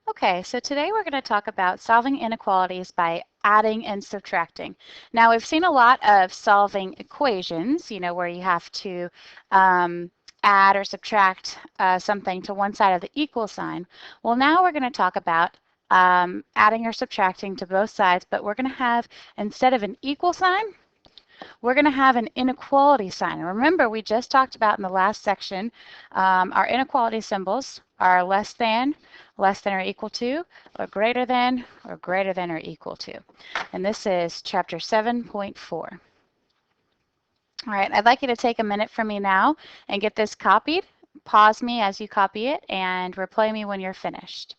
Okay, so today we're going to talk about solving inequalities by adding and subtracting. Now, we've seen a lot of solving equations, where you have to add or subtract something to one side of the equal sign. Well, now we're going to talk about adding or subtracting to both sides, but we're going to have, instead of an equal sign, we're going to have an inequality sign. And remember, we just talked about in the last section, our inequality symbols are less than or equal to, or greater than or equal to. And this is chapter 7.4. All right, I'd like you to take a minute from me now and get this copied. Pause me as you copy it and replay me when you're finished.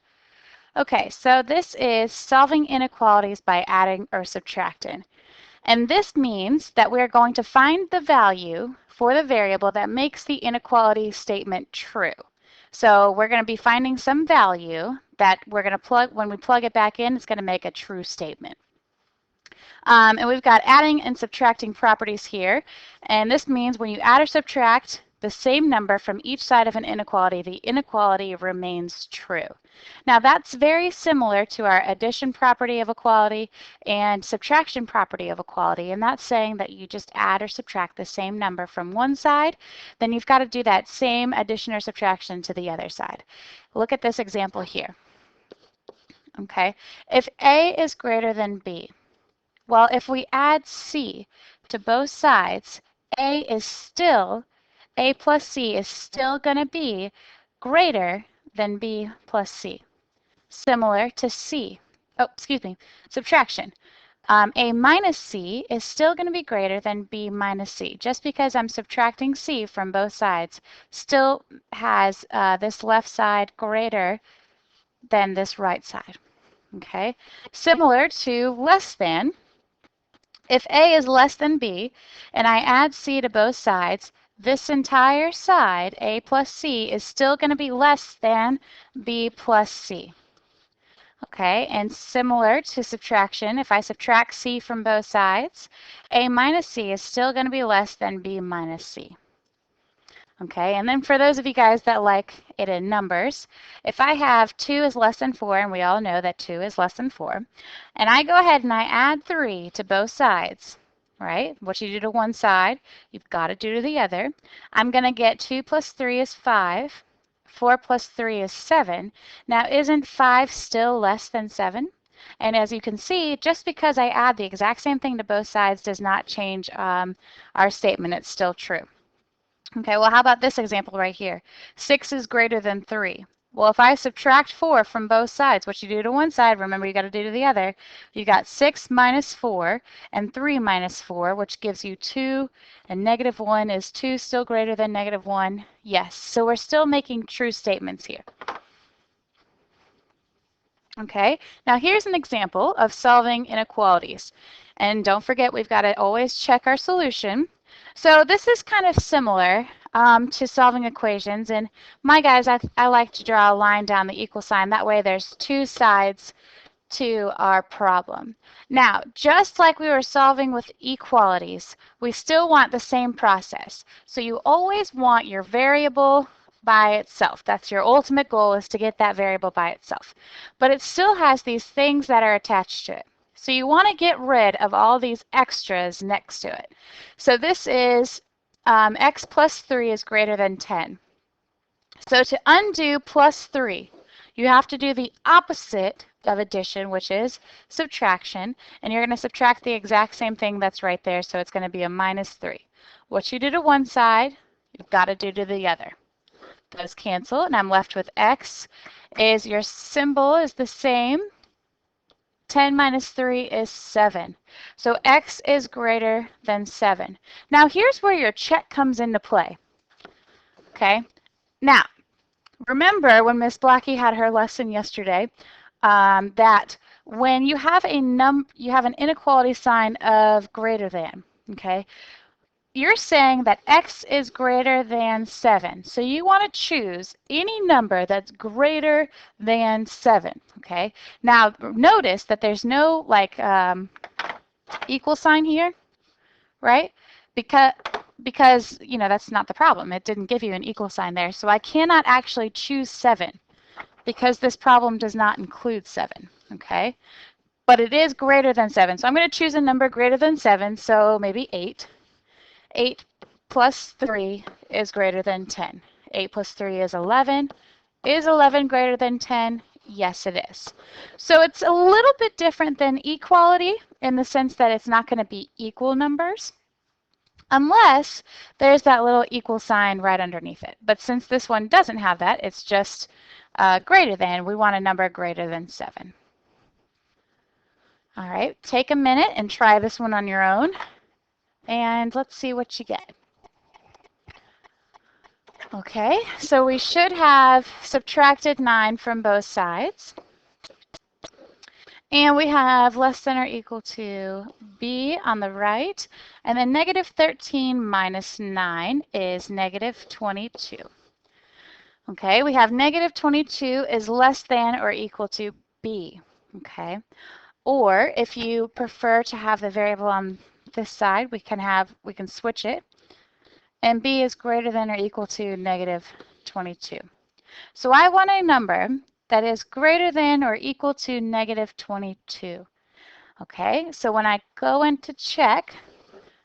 Okay, so this is solving inequalities by adding or subtracting. And this means that we're going to find the value for the variable that makes the inequality statement true. So we're going to be finding some value that we're going to plug, when we plug it back in, it's going to make a true statement. And we've got adding and subtracting properties here. And this means when you add or subtract the same number from each side of an inequality, the inequality remains true. Now that's very similar to our addition property of equality and subtraction property of equality, and that's saying that you just add or subtract the same number from one side, then you've got to do that same addition or subtraction to the other side. Look at this example here. Okay, if A is greater than B, well, if we add C to both sides, A plus C is still going to be greater than B plus C. Similar to subtraction. A minus C is still going to be greater than B minus C. Just because I'm subtracting C from both sides still has this left side greater than this right side. Okay, similar to less than. If A is less than B and I add C to both sides, this entire side, A plus C, is still going to be less than B plus C. Okay, and similar to subtraction, if I subtract C from both sides, A minus C is still going to be less than B minus C. Okay, and then for those of you guys that like it in numbers, if I have 2 is less than 4, and we all know that 2 is less than 4, and I go ahead and I add 3 to both sides, right? What you do to one side, you've got to do to the other. I'm going to get 2 plus 3 is 5. 4 plus 3 is 7. Now, isn't 5 still less than 7? And as you can see, just because I add the exact same thing to both sides does not change our statement. It's still true. Okay, well, how about this example right here? 6 is greater than 3. Well, if I subtract 4 from both sides, what you do to one side, remember you got to do to the other. You got 6 minus 4 and 3 minus 4, which gives you 2, and negative 1. Is 2 still greater than negative 1? Yes. So we're still making true statements here. Okay, now here's an example of solving inequalities. And don't forget, we've got to always check our solution. So this is kind of similar to solving equations. And my guys, I like to draw a line down the equal sign. That way there's two sides to our problem. Now, just like we were solving with equalities, we still want the same process. So you always want your variable by itself. That's your ultimate goal, is to get that variable by itself. But it still has these things that are attached to it. So you want to get rid of all these extras next to it. So this is x plus 3 is greater than 10. So to undo plus 3, you have to do the opposite of addition, which is subtraction. And you're going to subtract the exact same thing that's right there. So it's going to be a minus 3. What you do to one side, you've got to do to the other. Those cancel, and I'm left with x. Is your symbol is the same. 10 minus 3 is 7. So x is greater than 7. Now here's where your check comes into play. Okay. Now, remember when Miss Blackie had her lesson yesterday, that when you have an inequality sign of greater than, okay, you're saying that x is greater than 7. So you want to choose any number that's greater than 7. Okay. Now notice that there's no equal sign here, right? Because that's not the problem. It didn't give you an equal sign there. So I cannot actually choose 7. because this problem does not include 7, okay? But it is greater than 7. So I'm going to choose a number greater than 7, so maybe 8. 8 plus 3 is greater than 10. 8 plus 3 is 11. Is 11 greater than 10? Yes, it is. So it's a little bit different than equality in the sense that it's not going to be equal numbers unless there's that little equal sign right underneath it. But since this one doesn't have that, it's just greater than. We want a number greater than 7. All right, take a minute and try this one on your own, and let's see what you get. Okay, so we should have subtracted 9 from both sides. And we have less than or equal to b on the right. And then negative 13 minus 9 is negative 22. Okay, we have negative 22 is less than or equal to b. Okay, or if you prefer to have the variable on this side, we can switch it. And b is greater than or equal to negative 22. So I want a number that is greater than or equal to negative 22. Okay, so when I go in to check,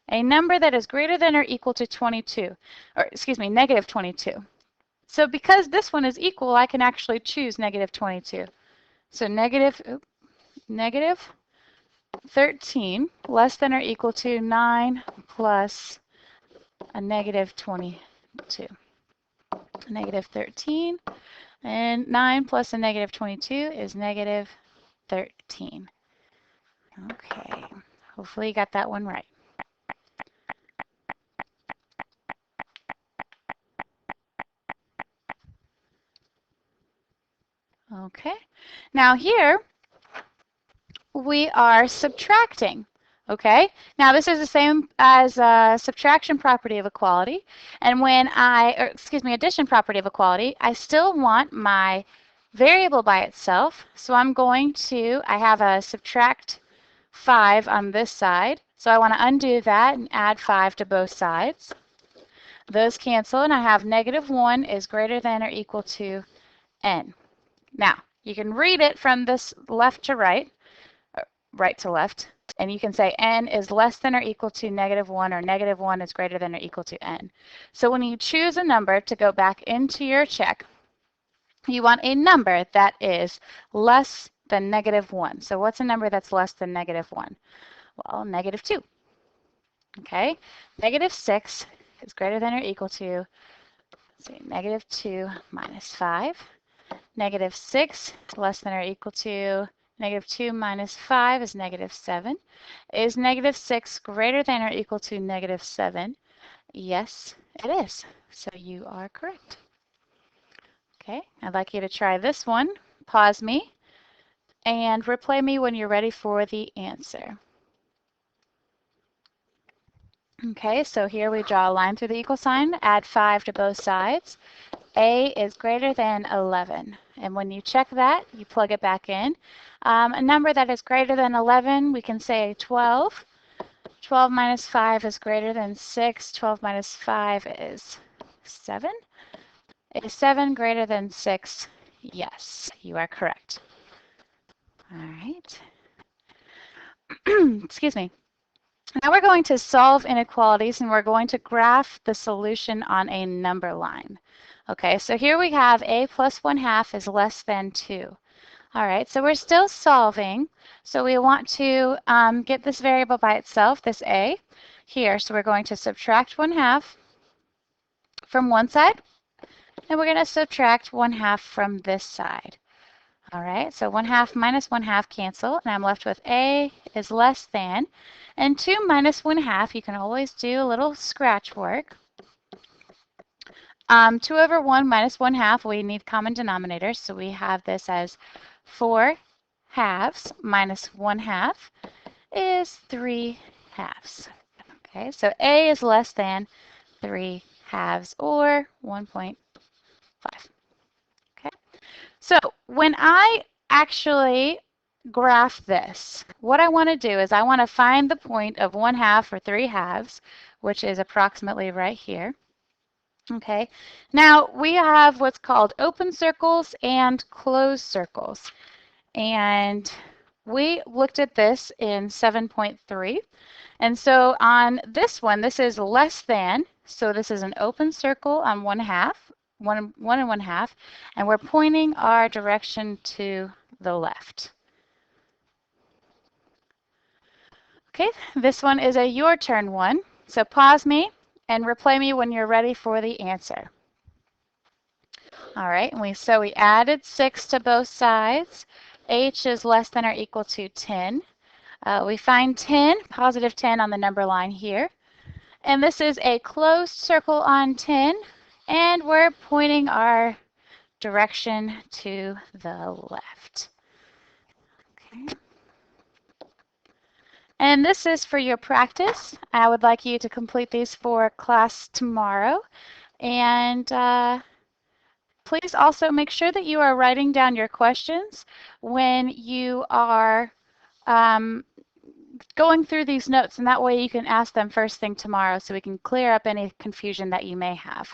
a number that is greater than or equal to 22, or excuse me, negative 22. So because this one is equal, I can actually choose negative 22. So negative 13 less than or equal to 9 plus a negative 22. Negative 13 and 9 plus a negative 22 is negative 13. Okay, hopefully you got that one right. Okay, now here we are subtracting. Okay, now this is the same as subtraction property of equality, and when addition property of equality, I still want my variable by itself. So I'm going to, I have a subtract 5 on this side, so I want to undo that and add 5 to both sides. Those cancel, and I have negative 1 is greater than or equal to n. Now, you can read it from this left to right, or right to left, and you can say n is less than or equal to negative 1, or negative 1 is greater than or equal to n. So when you choose a number to go back into your check, you want a number that is less than negative 1. So what's a number that's less than negative 1? Well, negative 2. Okay, negative 6 is greater than or equal to, let's see, negative 2 minus 5. Negative 6 less than or equal to negative 2 minus 5 is negative 7. Is negative 6 greater than or equal to negative 7? Yes, it is. So you are correct. Okay, I'd like you to try this one. Pause me and replay me when you're ready for the answer. Okay, so here we draw a line through the equal sign, add 5 to both sides. A is greater than 11. And when you check that, you plug it back in. A number that is greater than 11, we can say 12. 12 minus 5 is greater than 6. 12 minus 5 is 7. Is 7 greater than 6? Yes, you are correct. All right. Excuse me. Now we're going to solve inequalities, and we're going to graph the solution on a number line. Okay, so here we have a plus 1/2 is less than 2. All right, so we're still solving. So we want to get this variable by itself, this a, here. So we're going to subtract 1/2 from one side, and we're going to subtract 1/2 from this side. All right, so 1/2 minus 1/2 cancel, and I'm left with a is less than. And 2 minus 1/2, you can always do a little scratch work. 2 over 1 minus 1/2, we need common denominators, so we have this as 4 halves minus 1/2 is 3 halves. Okay, so a is less than 3 halves, or 1.5. Okay, so when I actually graph this, what I want to do is I want to find the point of 1/2 or 3 halves, which is approximately right here. Okay, now we have what's called open circles and closed circles. And we looked at this in 7.3. And so on this one, this is less than. So this is an open circle on 1/2, 1 and 1/2, and we're pointing our direction to the left. Okay, this one is a your turn one. So pause me and replay me when you're ready for the answer. All right, and we added 6 to both sides. H is less than or equal to 10. We find 10, positive 10 on the number line here. And this is a closed circle on 10, and we're pointing our direction to the left. Okay. And this is for your practice. I would like you to complete these for class tomorrow. And please also make sure that you are writing down your questions when you are going through these notes, and that way you can ask them first thing tomorrow so we can clear up any confusion that you may have.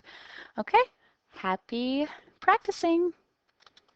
Okay, happy practicing.